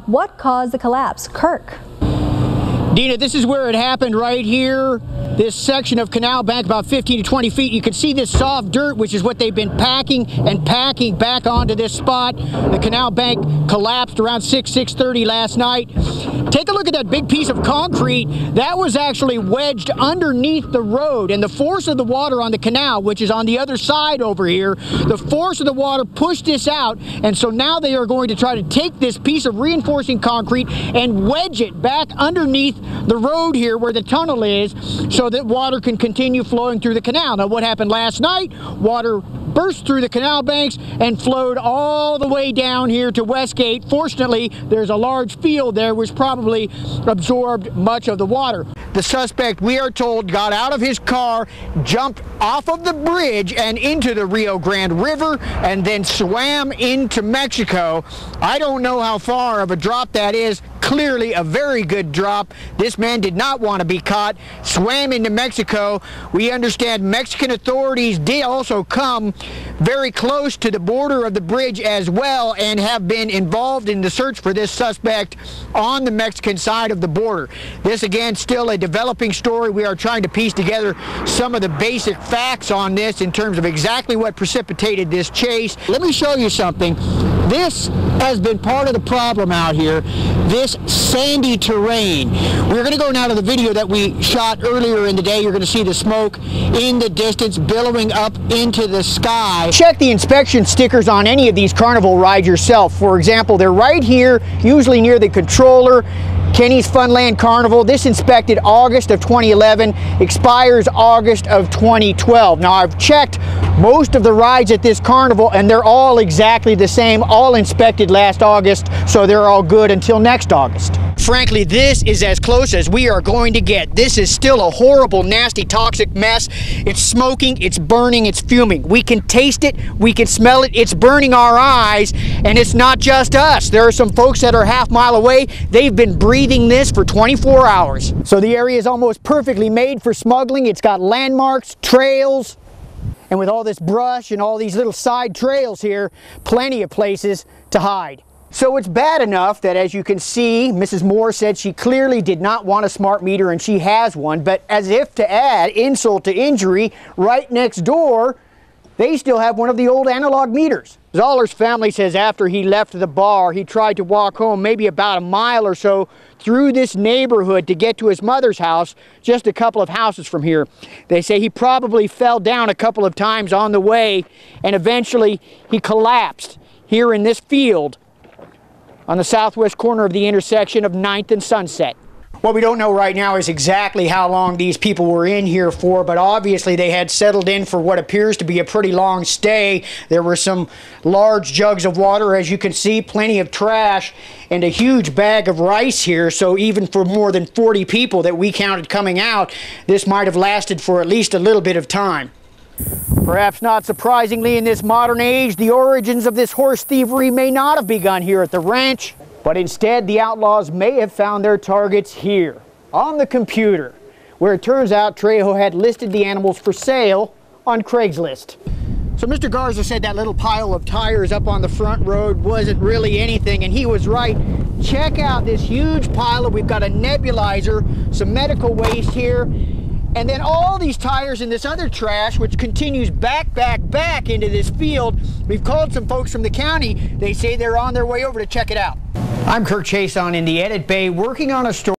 What caused the collapse? Kirk. Dina, this is where it happened right here. This section of canal bank, about 15 to 20 feet. You can see this soft dirt, which is what they've been packing and packing back onto this spot. The canal bank collapsed around 6:30 last night. Take a look at that big piece of concrete. That was actually wedged underneath the road, and the force of the water on the canal, which is on the other side over here, the force of the water pushed this out, and so now they are going to try to take this piece of reinforcing concrete and wedge it back underneath the road here where the tunnel is, so that water can continue flowing through the canal. Now, what happened last night? Water burst through the canal banks and flowed all the way down here to Westgate. Fortunately, there's a large field there which probably absorbed much of the water. The suspect, we are told, got out of his car, jumped off of the bridge and into the Rio Grande River, and then swam into Mexico. I don't know how far of a drop that is. Clearly a very good drop. This man did not want to be caught, swam into Mexico. We understand Mexican authorities did also come very close to the border of the bridge as well and have been involved in the search for this suspect on the Mexican side of the border. This, again, still a developing story. We are trying to piece together some of the basic facts on this in terms of exactly what precipitated this chase. Let me show you something. This has been part of the problem out here, this sandy terrain. We're going to go now to the video that we shot earlier in the day. You're going to see the smoke in the distance billowing up into the sky. Check the inspection stickers on any of these Carnival rides yourself. For example, they're right here, usually near the controller. Kenny's Funland Carnival. This inspected August of 2011, expires August of 2012. Now, I've checked most of the rides at this carnival and they're all exactly the same, all inspected last August, so they're all good until next August. Frankly, this is as close as we are going to get. This is still a horrible, nasty, toxic mess. It's smoking, it's burning, it's fuming. We can taste it, we can smell it, it's burning our eyes, and it's not just us. There are some folks that are half-mile away. They've been breathing this for 24 hours. So the area is almost perfectly made for smuggling. It's got landmarks, trails, and with all this brush and all these little side trails here, plenty of places to hide. So it's bad enough that, as you can see, Mrs. Moore said she clearly did not want a smart meter and she has one, but as if to add insult to injury, right next door, they still have one of the old analog meters. Zoller's family says after he left the bar, he tried to walk home maybe about a mile or so through this neighborhood to get to his mother's house, just a couple of houses from here. They say he probably fell down a couple of times on the way and eventually he collapsed here in this field on the southwest corner of the intersection of 9th and Sunset. What we don't know right now is exactly how long these people were in here for, but obviously they had settled in for what appears to be a pretty long stay. There were some large jugs of water, as you can see, plenty of trash, and a huge bag of rice here, so even for more than 40 people that we counted coming out, this might have lasted for at least a little bit of time. Perhaps not surprisingly, in this modern age, the origins of this horse thievery may not have begun here at the ranch, but instead the outlaws may have found their targets here, on the computer, where it turns out Trejo had listed the animals for sale on Craigslist. So Mr. Garza said that little pile of tires up on the front road wasn't really anything, and he was right. Check out this huge pile. We've got a nebulizer, some medical waste here, and then all these tires and this other trash, which continues back into this field. We've called some folks from the county. They say they're on their way over to check it out. I'm Kirk Chason in the Edit Bay, working on a story